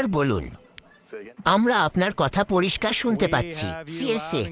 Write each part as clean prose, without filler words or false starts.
আর বলুন। আমরা আপনার কথা পরিষ্কার শুনতে পাচ্ছি। সিএসএ।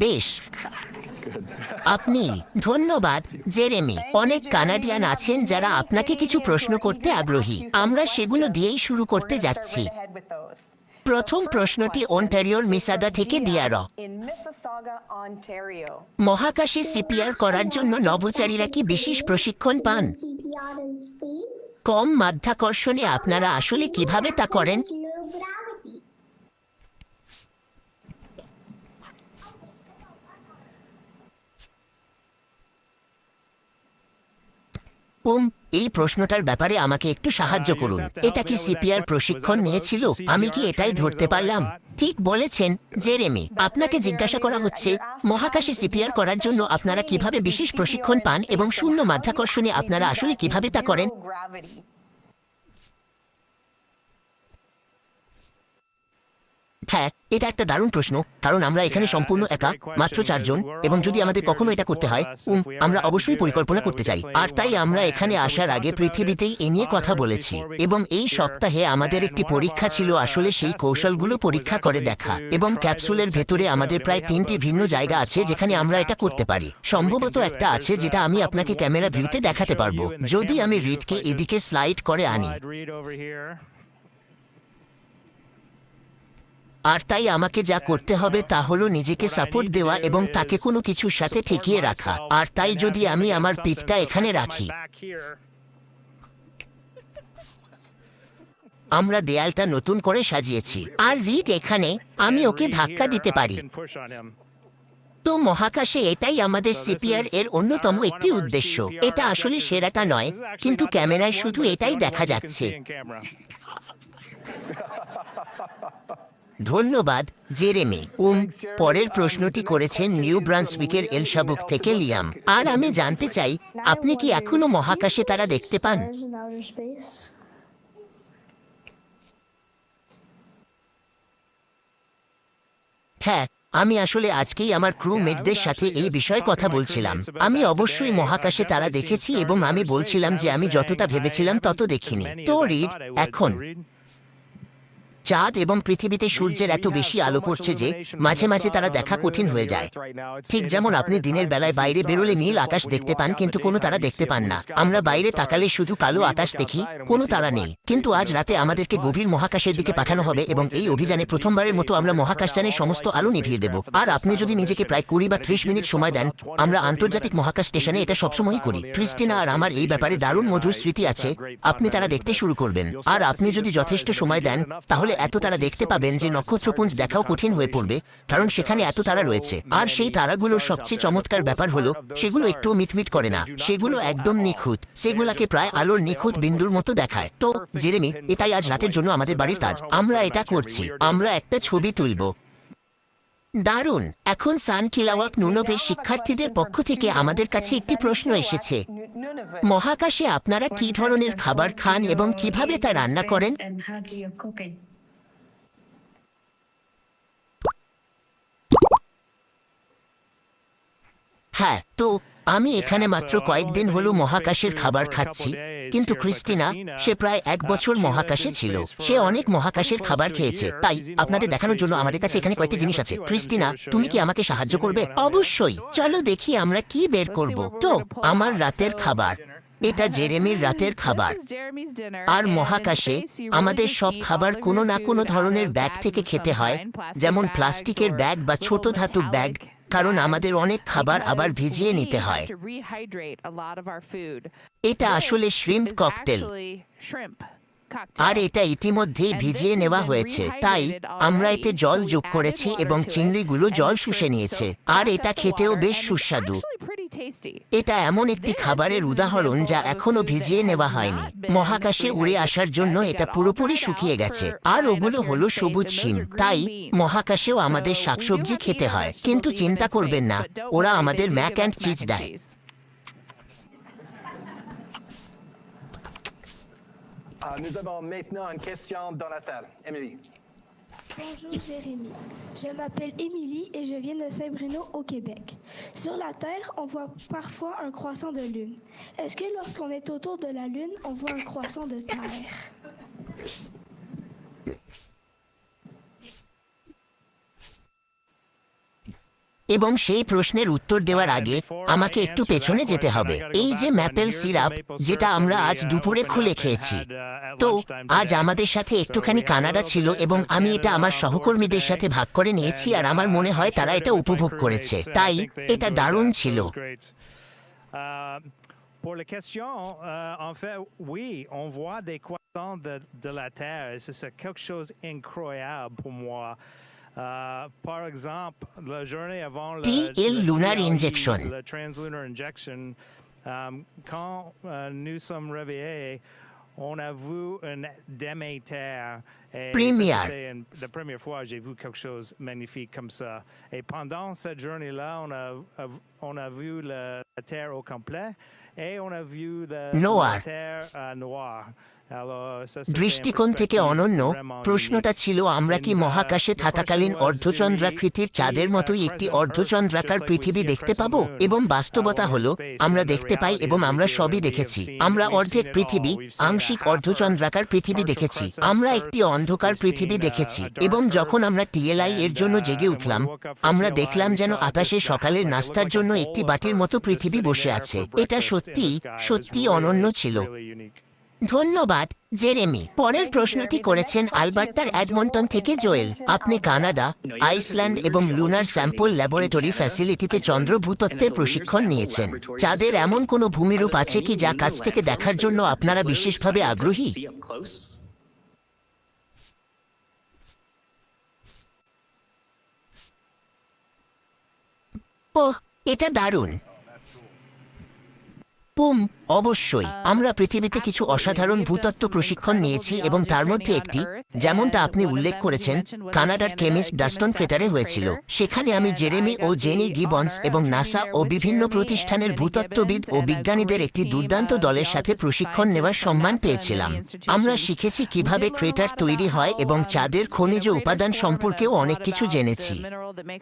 বেশ, আপনি ধন্যবাদ জেরেমি। অনেক কানাডিয়ান আছেন যারা আপনাকে কিছু প্রশ্ন করতে আগ্রহী। আমরা সেগুলো দিয়েই শুরু করতে যাচ্ছি। প্রথম প্রশ্নটি অন্টারিওর মিসাগা থেকে দিয়ার। মহাকাশে সিপিআর করার জন্য নভোচারীরা কি বিশেষ প্রশিক্ষণ পান? কম মাধ্যাকর্ষণে আপনারা আসলে কিভাবে তা করেন? এই প্রশ্নটার ব্যাপারে আমাকে একটু সাহায্য করুন। এটা কি সিপিআর প্রশিক্ষণ নিয়েছিল? আমি কি এটাই ধরতে পারলাম? ঠিক বলেছেন জেরেমি। আপনাকে জিজ্ঞাসা করা হচ্ছে মহাকাশে সিপিআর করার জন্য আপনারা কিভাবে বিশেষ প্রশিক্ষণ পান এবং শূন্য মাধ্যাকর্ষণে আপনারা আসলে কিভাবে তা করেন? হ্যাঁ, এটা একটা দারুণ প্রশ্ন, কারণ আমরা এখানে সম্পূর্ণ একা, মাত্র 4 জন, এবং যদি আমাদের কখনো এটা করতে হয়, আমরা অবশ্যই পরিকল্পনা করতে চাই। আর তাই আমরা এখানে আসার আগে পৃথিবীতেই এ নিয়ে কথা বলেছি, এবং এই সপ্তাহে আমাদের একটি পরীক্ষা ছিল আসলে সেই কৌশলগুলো পরীক্ষা করে দেখা। এবং ক্যাপসুলের ভেতরে আমাদের প্রায় 3টি ভিন্ন জায়গা আছে যেখানে আমরা এটা করতে পারি। সম্ভবত একটা আছে যেটা আমি আপনাকে ক্যামেরা ভিউতে দেখাতে পারবো, যদি আমি রিডকে এদিকে স্লাইড করে আনি। আর তাই আমাকে যা করতে হবে তা হলো নিজেকে সাপোর্ট দেওয়া এবং তাকে কোনো কিছুর সাথে ঠেকিয়ে রাখা। আর তাই যদি আমি আমার পিঠটা এখানে রাখি, আমরা দেয়ালটা নতুন করে সাজিয়েছি। আর রিড এখানে, আমি ওকে ধাক্কা দিতে পারি। তো মহাকাশে এটাই আমাদের সিপিআর এর অন্যতম একটি উদ্দেশ্য। এটা আসলে সেরাটা নয়, কিন্তু ক্যামেরায় শুধু এটাই দেখা যাচ্ছে। ধন্যবাদ জেরেমি। পরের প্রশ্নটি করেছেন নিউ ব্রান্সউইকের এলসাবুক থেকে লিয়াম। আর আমি জানতে চাই, আপনি কি এখনো মহাকাশে তারা দেখতে পান? হ্যাঁ, আমি আসলে আজকেই আমার ক্রু মেটদের সাথে এই বিষয়ে কথা বলছিলাম। আমি অবশ্যই মহাকাশে তারা দেখেছি এবং আমি বলছিলাম যে আমি যতটা ভেবেছিলাম তত দেখিনি। তো রিড, এখন চাঁদ এবং পৃথিবীতে সূর্যের এত বেশি আলো পড়ছে যে মাঝে মাঝে তারা দেখা কঠিন হয়ে যায়। ঠিক যেমন আপনি দিনের বেলায় বাইরে বেরোলে নীল আকাশ দেখতে পান কিন্তু কোনো তারা দেখতে পান না। আমরা বাইরে তাকালে শুধু কালো আকাশ দেখি, কোনো তারা নেই। কিন্তু আজ রাতে আমাদেরকে গভীর মহাকাশের দিকে পাঠানো হবে এবং এই অভিযানে প্রথমবারের মতো আমরা মহাকাশযানের সমস্ত আলো নিভিয়ে দেব। আর আপনি যদি নিজেকে প্রায় 20 বা 30 মিনিট সময় দেন, আমরা আন্তর্জাতিক মহাকাশ স্টেশনে এটা সবসময়ই করি। ক্রিস্টিনা আর আমার এই ব্যাপারে দারুণ মধুর স্মৃতি আছে। আপনি তারা দেখতে শুরু করবেন, আর আপনি যদি যথেষ্ট সময় দেন তাহলে এত তারা দেখতে পাবেন যে নক্ষত্রপুঞ্জ দেখাও কঠিন হয়ে পড়বে, কারণ সেখানে এত তারা রয়েছে। আর সেই তারাগুলোর সবচেয়ে চমৎকার ব্যাপার হলো সেগুলো একটুও মিটমিট করে না, সেগুলো একদম নিখুঁত। সেগুলাকে প্রায় আলোর নিখুঁত বিন্দুর মতো দেখায়। তো জেরেমি, এটাই আজ রাতের জন্য আমাদের বাড়ির কাজ। আমরা এটা করছি, আমরা একটা ছবি তুলব। দারুণ। এখন সান খিলাওয়াক নুনভের শিক্ষার্থীদের পক্ষ থেকে আমাদের কাছে একটি প্রশ্ন এসেছে। মহাকাশে আপনারা কি ধরনের খাবার খান এবং কিভাবে তা রান্না করেন? হ্যাঁ, তো আমি এখানে মাত্র কয়েকদিন হলো মহাকাশের খাবার খাচ্ছি, কিন্তু ক্রিস্টিনা, সে প্রায় 1 বছর মহাকাশে ছিল। সে অনেক মহাকাশের খাবার খেয়েছে। তাই আপনাদের দেখানোর জন্য আমাদের কাছে এখানে কয়েকটি জিনিস আছে। ক্রিস্টিনা, তুমি কি আমাকে সাহায্য করবে? অবশ্যই, চলো দেখি আমরা কি বের করব। তো আমার রাতের খাবার, এটা জেরেমির রাতের খাবার। আর মহাকাশে আমাদের সব খাবার কোনো না কোনো ধরনের ব্যাগ থেকে খেতে হয়, যেমন প্লাস্টিকের ব্যাগ বা ছোট ধাতুর ব্যাগ, কারণ আমাদের অনেক খাবার আবার ভিজিয়ে নিতে হয়। এটা আসলে শ্রিম্প ককটেল, আর এটা ইতিমধ্যেই ভিজিয়ে নেওয়া হয়েছে। তাই আমরা এতে জল যোগ করেছি এবং চিংড়িগুলো জল শুষে নিয়েছে। আর এটা খেতেও বেশ সুস্বাদু। এটা এমন একটি খাবারের উদাহরণ যা এখনো ভিজিয়ে নেওয়া হয়নি। মহাকাশে উড়ে আসার জন্য এটা পুরোপুরি শুকিয়ে গেছে। আর ওগুলো হলো সবুজ শিম। তাই মহাকাশেও আমাদের শাকসবজি খেতে হয়, কিন্তু চিন্তা করবেন না, ওরা আমাদের ম্যাক অ্যান্ড চিজ দেয়। Nous avons maintenant une question dans la salle. Émilie. Bonjour Jérémy, je m'appelle Émilie et je viens Saint-Bruno au Québec. Sur la Terre, on voit parfois un croissant de lune. Est-ce que lorsqu'on est autour de la lune, on voit un croissant de Terre? এবং সেই প্রশ্নের উত্তর দেওয়ার আগে আমাকে একটু পেছনে যেতে হবে। এই যে ম্যাপেল সিরাপ যেটা আমরা আজ দুপুরে খুলে খেয়েছি, তো আজ আমাদের সাথে একটুখানি কানাডা ছিল এবং আমি এটা আমার সহকর্মীদের সাথে ভাগ করে নিয়েছি আর আমার মনে হয় তারা এটা উপভোগ করেছে, তাই এটা দারুণ ছিল। Pour les questions, en fait, oui, on voit des croissants de la Terre et c'est quelque chose d'incroyable pour moi. Par exemple, la journée avant TL lunar injection. le translunar injection, quand nous sommes réveillés, on a vu un Déméter. Première. La première fois, j'ai vu quelque chose de magnifique comme ça. Et pendant cette journée-là, on a vu la Terre au complet et on a vu la Terre noire. দৃষ্টিকোণ থেকে অনন্য প্রশ্নটা ছিল, আমরা কি মহাকাশে থাকাকালীন অর্ধচন্দ্রাকৃতির চাঁদের মতোই একটি অর্ধচন্দ্রাকার পৃথিবী দেখতে পাবো? এবং বাস্তবতা হলো আমরা দেখতে পাই এবং আমরা সবই দেখেছি। আমরা অর্ধেক পৃথিবী, আংশিক অর্ধচন্দ্রাকার পৃথিবী দেখেছি, আমরা একটি অন্ধকার পৃথিবী দেখেছি। এবং যখন আমরা টিএলআই এর জন্য জেগে উঠলাম, আমরা দেখলাম যেন আকাশে সকালের নাস্তার জন্য একটি বাটির মতো পৃথিবী বসে আছে। এটা সত্যি সত্যি অনন্য ছিল। ধন্যবাদ জেরেমি। পরের প্রশ্নটি করেছেন আলবার্টার এডমন্টন থেকে জোয়েল। আপনি কানাডা, আইসল্যান্ড এবং লুনার স্যাম্পল ল্যাবরেটরি ফ্যাসিলিটিতে চন্দ্র ভূতত্ত্বের প্রশিক্ষণ নিয়েছেন। চাঁদের এমন কোনো ভূমিরূপ আছে কি যা কাছ থেকে দেখার জন্য আপনারা বিশেষভাবে আগ্রহী? ওহ, এটা দারুণ। পুম, অবশ্যই। আমরা পৃথিবীতে কিছু অসাধারণ ভূতত্ত্ব প্রশিক্ষণ নিয়েছি এবং তার মধ্যে একটি, যেমনটা আপনি উল্লেখ করেছেন, কানাডার কেমিস্ট ডাস্টন ক্রেটারে হয়েছিল। সেখানে আমি জেরেমি ও জেনি গিবন্স এবং নাসা ও বিভিন্ন প্রতিষ্ঠানের ভূতত্ত্ববিদ ও বিজ্ঞানীদের একটি দুর্দান্ত দলের সাথে প্রশিক্ষণ নেওয়ার সম্মান পেয়েছিলাম। আমরা শিখেছি কিভাবে ক্রেটার তৈরি হয় এবং চাঁদের খনিজ উপাদান সম্পর্কেও অনেক কিছু জেনেছি।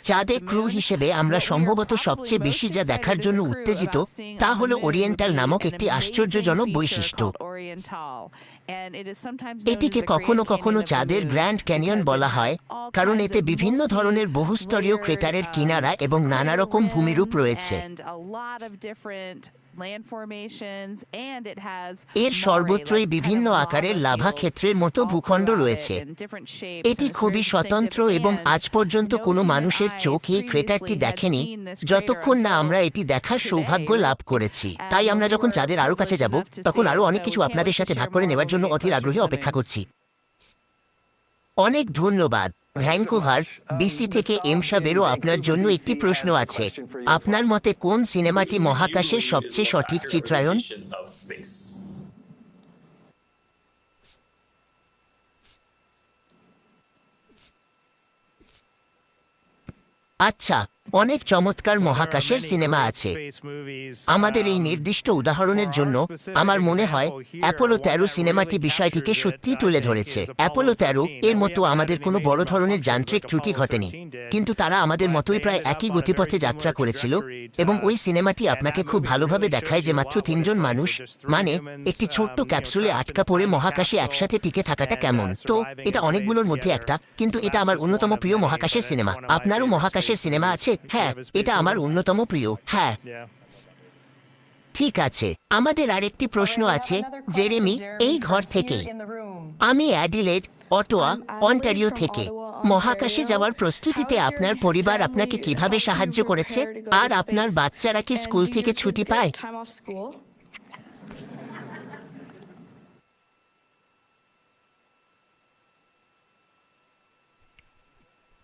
চাঁদে ক্রু হিসেবে আমরা সম্ভবত সবচেয়ে বেশি যা দেখার জন্য উত্তেজিত তা হল ওরিয়েন্টাল নামক একটি আশ্চর্যজনক বৈশিষ্ট্য। এটিকে কখনো কখনো চাঁদের গ্র্যান্ড ক্যানিয়ন বলা হয়, কারণ এতে বিভিন্ন ধরনের বহুস্তরীয় ক্রেটারের কিনারা এবং নানা রকম ভূমিরূপ রয়েছে। এর সর্বত্রই বিভিন্ন আকারের লাভা ক্ষেত্রের মতো ভূখণ্ড রয়েছে। এটি খুবই স্বতন্ত্র এবং আজ পর্যন্ত কোনো মানুষের চোখ এই ক্রেটারটি দেখেনি যতক্ষণ না আমরা এটি দেখার সৌভাগ্য লাভ করেছি। তাই আমরা যখন চাঁদের আরও কাছে যাব তখন আরও অনেক কিছু আপনাদের সাথে ভাগ করে নেওয়ার জন্য অধীর আগ্রহে অপেক্ষা করছি। অনেক ধন্যবাদ। ভ্যাঙ্কুভার, বিসি থেকে এমসাবেরও আপনার জন্য একটি প্রশ্ন আছে। আপনার মতে কোন সিনেমাটি মহাকাশের সবচেয়ে সঠিক চিত্রায়ন? আচ্ছা, অনেক চমৎকার মহাকাশের সিনেমা আছে। আমাদের এই নির্দিষ্ট উদাহরণের জন্য আমার মনে হয় অ্যাপোলো 13 সিনেমাটি বিষয়টিকে সত্যিই তুলে ধরেছে। অ্যাপোলো 13 এর মতো আমাদের কোনো বড় ধরনের যান্ত্রিক ত্রুটি ঘটেনি, কিন্তু তারা আমাদের মতোই প্রায় একই গতিপথে যাত্রা করেছিল এবং ওই সিনেমাটি আপনাকে খুব ভালোভাবে দেখায় যে মাত্র 3 জন মানুষ, মানে একটি ছোট্ট ক্যাপসুলে আটকা পড়ে মহাকাশে একসাথে টিকে থাকাটা কেমন। তো এটা অনেকগুলোর মধ্যে একটা, কিন্তু এটা আমার অন্যতম প্রিয় মহাকাশের সিনেমা। আপনারও মহাকাশের সিনেমা আছে? হ্যাঁ, এটা আমার অন্যতম প্রিয়। হ্যাঁ, ঠিক আছে। আমাদের আরেকটি প্রশ্ন আছে জেরেমি এই ঘর থেকে। আমি অ্যাডিলেড, অটোয়া, অন্টারিও থেকে। মহাকাশে যাওয়ার প্রস্তুতিতে আপনার পরিবার আপনাকে কিভাবে সাহায্য করেছে, আর আপনার বাচ্চারা কি স্কুল থেকে ছুটি পায়?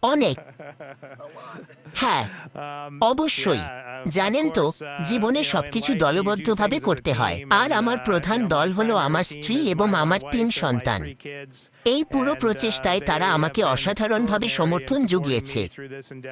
অনেক। হ্যাঁ, অবশ্যই। জানেন তো, জীবনে সবকিছু দলবদ্ধভাবে করতে হয়, আর আমার প্রধান দল হলো আমার স্ত্রী এবং আমার 3 সন্তান। এই পুরো প্রচেষ্টায় তারা আমাকে অসাধারণভাবে সমর্থন জুগিয়েছে।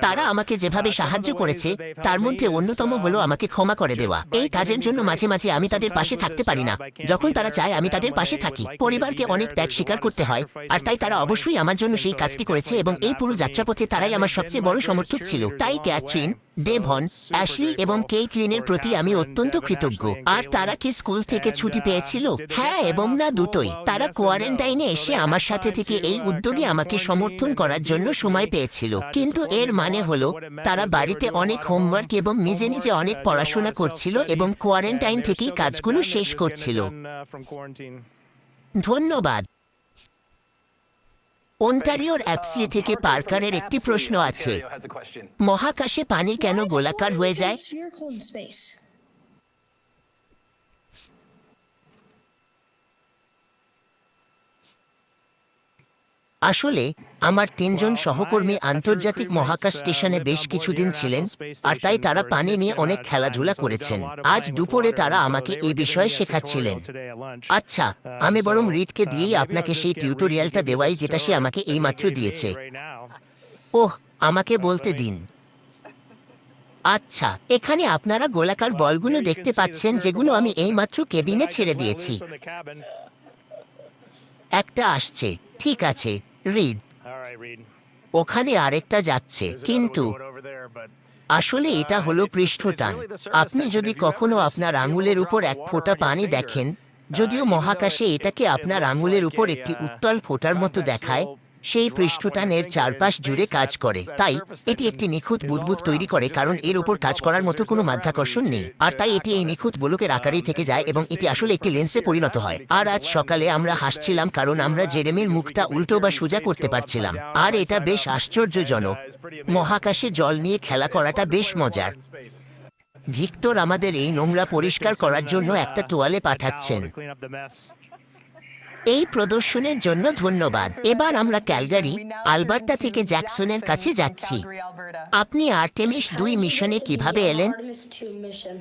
তারা আমাকে যেভাবে সাহায্য করেছে তার মধ্যে অন্যতম হলো আমাকে ক্ষমা করে দেওয়া। এই কাজের জন্য মাঝে মাঝে আমি তাদের পাশে থাকতে পারি না, যখন তারা চায় আমি তাদের পাশে থাকি। পরিবারকে অনেক ত্যাগ স্বীকার করতে হয়, আর তাই তারা অবশ্যই আমার জন্য সেই কাজটি করেছে এবং এই পুরো যাত্রা যাত্রাপথে তারাই আমার সবচেয়ে বড় সমর্থক ছিল। তাই ক্যাথরিন, ডেভন, অ্যাশলি এবং কেইটলিনের প্রতি আমি অত্যন্ত কৃতজ্ঞ। আর তারা কি স্কুল থেকে ছুটি পেয়েছিল? হ্যাঁ এবং না, দুটোই। তারা কোয়ারেন্টাইনে এসে আমার সাথে থেকে এই উদ্যোগে আমাকে সমর্থন করার জন্য সময় পেয়েছিল। কিন্তু এর মানে হলো তারা বাড়িতে অনেক হোমওয়ার্ক এবং নিজে নিজে অনেক পড়াশোনা করছিল এবং কোয়ারেন্টাইন থেকেই কাজগুলো শেষ করছিল। ধন্যবাদ। ওন্টারিওর অ্যাপসি থেকে পার্কারের একটি প্রশ্ন আছে। Ontario has a question. মহাকাশে পানি কেন গোলাকার হয়ে যায়? Spherical in space. আসলে আমার 3জন সহকর্মী আন্তর্জাতিক মহাকাশ স্টেশনে বেশ কিছুদিন ছিলেন, আর তাই তারা পানি নিয়ে অনেক খেলাধুলা করেছেন। আজ দুপুরে তারা আমাকে এই বিষয়ে শেখাচ্ছিলেন। আচ্ছা, আমি বরং রিডকে দিয়েই আপনাকে সেই টিউটোরিয়ালটা দেওয়াই যেটা সে আমাকে এইমাত্র দিয়েছে। ওহ, আমাকে বলতে দিন। আচ্ছা, এখানে আপনারা গোলাকার বলগুলো দেখতে পাচ্ছেন যেগুলো আমি এইমাত্র কেবিনে ছেড়ে দিয়েছি। একটা আসছে, ঠিক আছে রিড। ওখানে আরেকটা যাচ্ছে, কিন্তু আসলে এটা হলো পৃষ্ঠটান। আপনি যদি কখনো আপনার আঙুলের উপর এক ফোঁটা পানি দেখেন, যদিও মহাকাশে এটাকে আপনার আঙুলের উপর একটি উত্তল ফোঁটার মতো দেখায়, সেই পৃষ্ঠটানের চারপাশ জুড়ে কাজ করে। তাই এটি একটি নিখুঁত বুদবুদ তৈরি করে, কারণ এর উপর কাজ করার মতো কোনো মাধ্যাকর্ষণ নেই। আর তাই এটি এই নিখুঁত গোলকের আকারেই থেকে যায় এবং এটি আসলে একটি লেন্সে পরিণত হয়। আর আজ সকালে আমরা হাসছিলাম কারণ আমরা জেরেমির মুখটা উল্টো বা সোজা করতে পারছিলাম। আর এটা বেশ আশ্চর্যজনক। মহাকাশে জল নিয়ে খেলা করাটা বেশ মজার। ভিক্টর আমাদের এই নোংরা পরিষ্কার করার জন্য একটা তোয়ালে পাঠাচ্ছেন। এই প্রদর্শনের জন্য ধন্যবাদ। এবার আমরা ক্যালগারি, আলবার্টা থেকে জ্যাকসনের কাছে যাচ্ছি। আপনি আর্টেমিস 2 মিশনে কিভাবে এলেন? Artemis 2 mission.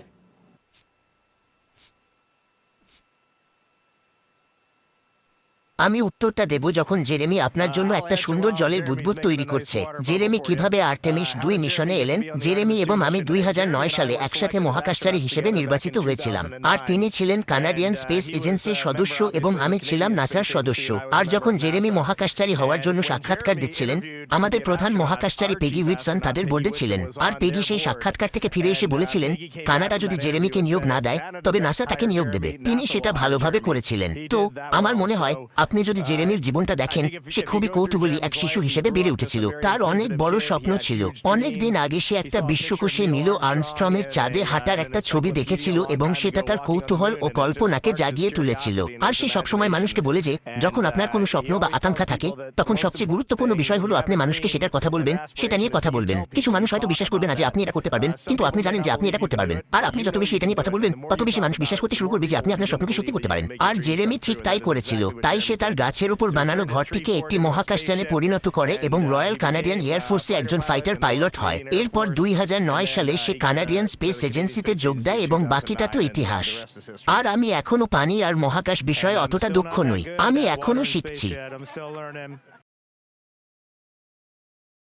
আমি উত্তরটা দেব যখন জেরেমি আপনার জন্য একটা সুন্দর জলের বুদবুদ তৈরি করছে। জেরেমি কিভাবে আর্টেমিস 2 মিশনে এলেন? জেরেমি এবং আমি 2009 সালে একসাথে মহাকাশচারী হিসেবে নির্বাচিত হয়েছিলাম। আর তিনি ছিলেন কানাডিয়ান স্পেস এজেন্সির সদস্য এবং আমি ছিলাম নাসার সদস্য। আর যখন জেরেমি মহাকাশচারী হওয়ার জন্য সাক্ষাৎকার দিচ্ছিলেন, আমাদের প্রধান মহাকাশচারী পেগি উইটসন তাদের বোর্ডে ছিলেন। আর পেগি সেই সাক্ষাৎকার থেকে ফিরে এসে বলেছিলেন, কানাডা যদি জেরেমিকে নিয়োগ না দেয় তবে নাসা তাকে নিয়োগ দেবে। তিনি সেটা ভালোভাবে করেছিলেন। তো আমার মনে হয় আপনি যদি জেরেমির জীবনটা দেখেন, সে খুবই কৌতূহলী এক শিশু হিসেবে বেড়ে উঠেছিল। তার অনেক বড় স্বপ্ন ছিল। অনেক দিন আগে সে একটা বিশ্বকোষে নীল আর্মস্ট্রমের চাঁদে হাঁটার একটা ছবি দেখেছিল এবং সেটা তার কৌতূহল ও কল্পনাকে জাগিয়ে তুলেছিল। আর সে সবসময় মানুষকে বলে যে যখন আপনার কোনো স্বপ্ন বা আকাঙ্ক্ষা থাকে, তখন সবচেয়ে গুরুত্বপূর্ণ বিষয় হলো আপনি মানুষকে সেটার কথা বলবেন, সেটা নিয়ে কথা বলবেন। কিছু মানুষ হয়তো বিশ্বাস করবে না যে আপনি এটা করতে পারবেন, কিন্তু আপনি জানেন যে আপনি এটা করতে পারবেন। আর আপনি যত বেশি এটা নিয়ে কথা বলবেন, তত বেশি মানুষ বিশ্বাস করতে শুরু করবে যে আপনি আপনার স্বপ্নকে সত্যি করতে পারেন। আর জেরেমি ঠিক তাই করেছিল। তাই সে তার গাছের উপর বানানো ঘরটিকে একটি মহাকাশযানে পরিণত করে এবং রয়্যাল কানাডিয়ান এয়ারফোর্সে একজন ফাইটার পাইলট হয়। এরপর 2009 সালে সে কানাডিয়ান স্পেস এজেন্সিতে যোগ দেয় এবং বাকিটা তো ইতিহাস। আর আমি এখনো পানি আর মহাকাশ বিষয়ে অতটা দক্ষ নই। আমি এখনো শিখছি।